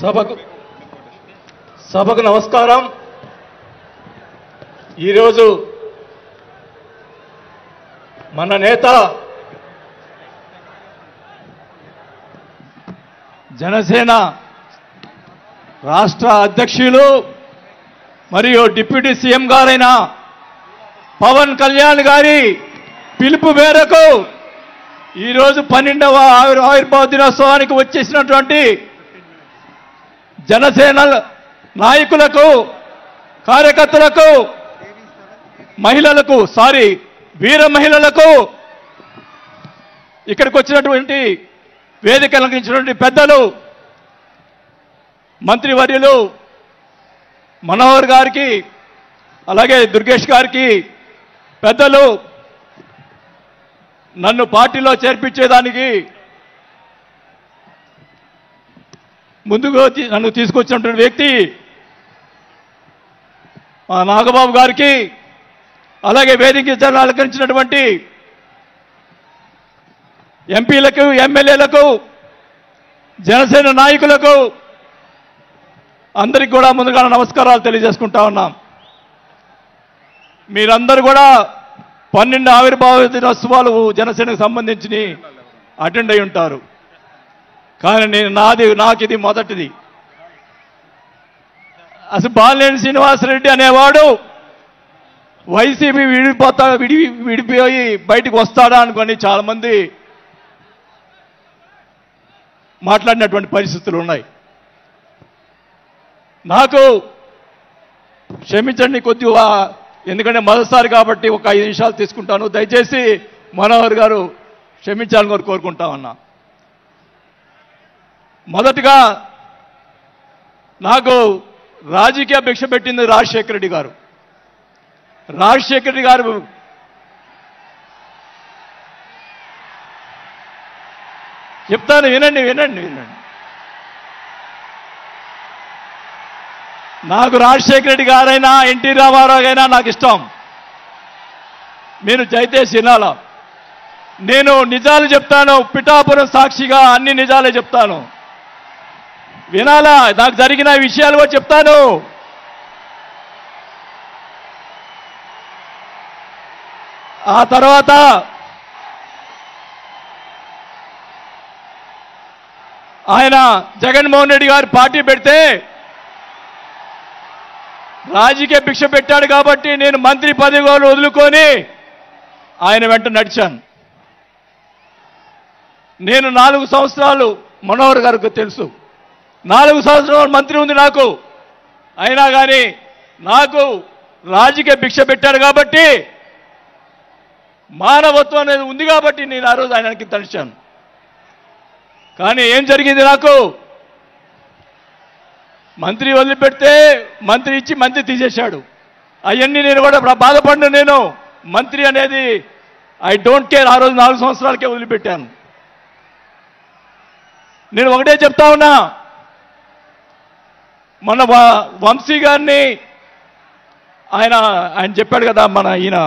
సభకు నమస్కారం. ఈరోజు మన నేత జనసేన రాష్ట్ర అధ్యక్షులు మరియు డిప్యూటీ సీఎం గారైన పవన్ కళ్యాణ్ గారి పిలుపు మేరకు ఈరోజు 12వ ఆవిర్భావ దినోత్సవానికి వచ్చేసినటువంటి జనసేన నాయకులకు, కార్యకర్తలకు, మహిళలకు, వీర మహిళలకు, ఇక్కడికి వచ్చినటువంటి వేదిక అలంకరించినటువంటి పెద్దలు, మంత్రివర్యులు మనోహర్ గారికి, అలాగే దుర్గేష్ గారికి, పెద్దలు, నన్ను పార్టీలో చేర్పించేదానికి ముందుగా నన్ను తీసుకొచ్చినటువంటి వ్యక్తి మా నాగబాబు గారికి, అలాగే వేదిక అలంకరించినటువంటి ఎంపీలకు, ఎమ్మెల్యేలకు, జనసేన నాయకులకు అందరికి కూడా ముందుగా నమస్కారాలు తెలియజేసుకుంటా ఉన్నాం. మీరందరూ కూడా 12 ఆవిర్భావ దినోత్సవాలు జనసేనకు సంబంధించి అటెండ్ అయి ఉంటారు. కానీ నాకు ఇది మొదటిది. అసలు బాలినేని శ్రీనివాసరెడ్డి అనేవాడు వైసీపీ విడిపోయి బయటకు వస్తాడా అనుకొని చాలామంది మాట్లాడినటువంటి పరిస్థితులు ఉన్నాయి. నాకు క్షమించండి కొద్దిగా, ఎందుకంటే మొదటిసారి కాబట్టి ఒక 5 నిమిషాలు తీసుకుంటాను. దయచేసి మనోహర్ గారు క్షమించాలని కోరుకుంటా ఉన్నా. మొదటిగా నాకు రాజకీయ భిక్ష పెట్టింది రాజశేఖర రెడ్డి గారు. రాజశేఖర రెడ్డి గారు చెప్తాను, వినండి. నాకు రాజశేఖర రెడ్డి గారైనా ఎన్టీ రామారావు అయినా నాకు ఇష్టం. మీరు దయచేసి వినాలా. నేను నిజాలు చెప్తాను, పిఠాపురం సాక్షిగా అన్ని నిజాలే చెప్తాను. వినాలా, నాకు జరిగిన విషయాలు కూడా చెప్తాను. ఆ తర్వాత ఆయన జగన్మోహన్ రెడ్డి గారు పార్టీ పెడితే రాజకీయ భిక్ష పెట్టాడు కాబట్టి నేను మంత్రి పదవి వదులుకొని ఆయన వెంట నడిచాను. నేను 4 సంవత్సరాలు, మనోహర్ గారికి తెలుసు, 4 సంవత్సరాలు మంత్రి ఉంది నాకు. అయినా కానీ నాకు రాజకీయ భిక్ష పెట్టాడు కాబట్టి, మానవత్వం అనేది ఉంది కాబట్టి నేను ఆ రోజు ఆయనకి తలిచాను. కానీ ఏం జరిగింది, నాకు మంత్రి వదిలిపెడితే మంత్రి ఇచ్చి మంత్రి తీసేశాడు. అవన్నీ నేను కూడా బాధపడిన, నేను మంత్రి అనేది ఐ డోంట్ కేర్. ఆ రోజు 4 సంవత్సరాలకే వదిలిపెట్టాను. నేను ఒకటే చెప్తా ఉన్నా, మన వంశీ గారిని ఆయన చెప్పాడు కదా, ఈయన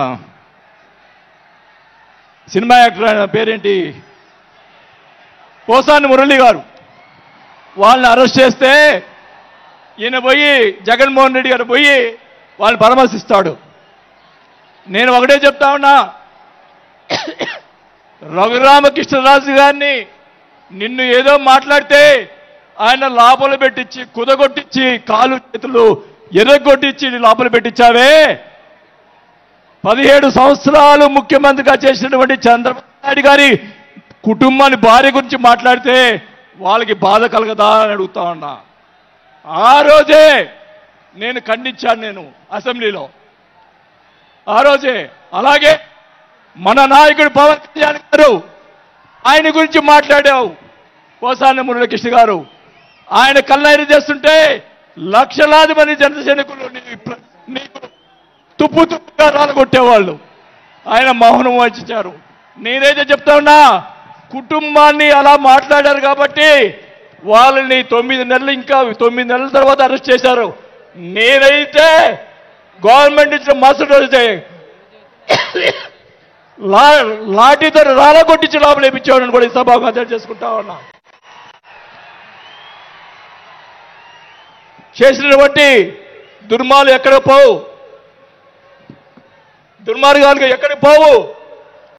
సినిమా యాక్టర్, ఆయన పేరేంటి, పోసాని మురళి గారు, వాళ్ళని అరెస్ట్ చేస్తే ఈయన పోయి జగన్మోహన్ రెడ్డి గారు పోయి వాళ్ళని పరామర్శిస్తాడు. నేను ఒకటే చెప్తా ఉన్నా, రఘురామకృష్ణరాజు గారిని నిన్ను ఏదో మాట్లాడితే ఆయన లోపల పెట్టించి, కుదగొట్టించి, కాలు చేతులు ఎర్రగొట్టించి లోపల పెట్టించావే. 17 సంవత్సరాలు ముఖ్యమంత్రిగా చేసినటువంటి చంద్రబాబు నాయుడు గారి కుటుంబాన్ని, భార్య గురించి మాట్లాడితే వాళ్ళకి బాధ కలగదా అని అడుగుతా ఉన్నా. ఆ రోజే నేను ఖండించాను, నేను అసెంబ్లీలో ఆ రోజే. అలాగే మన నాయకుడు పవన్ కళ్యాణ్ గారు, ఆయన గురించి మాట్లాడావు, పోసాని మురళీకృష్ణ గారు. ఆయన కళ్ళైన చేస్తుంటే లక్షలాది మంది జనసైనికులు నీకు తుప్పుగా రాలగొట్టేవాళ్ళు. ఆయన మౌనం వహించారు. నేనైతే చెప్తా ఉన్నా, కుటుంబాన్ని అలా మాట్లాడారు కాబట్టి వాళ్ళని 9 నెలలు, ఇంకా 9 నెలల తర్వాత అరెస్ట్ చేశారు. నేనైతే గవర్నమెంట్ ఇచ్చిన మరుసటి రోజే లాఠీతో రాలగొట్టించి లోపల వేయించేవాడని కూడా ఈ సభకు అర్థం చేసుకుంటా ఉన్నా. చేసినటువంటి దుర్మార్గాలు ఎక్కడ పోవు, దుర్మార్గాలు ఎక్కడ పోవు.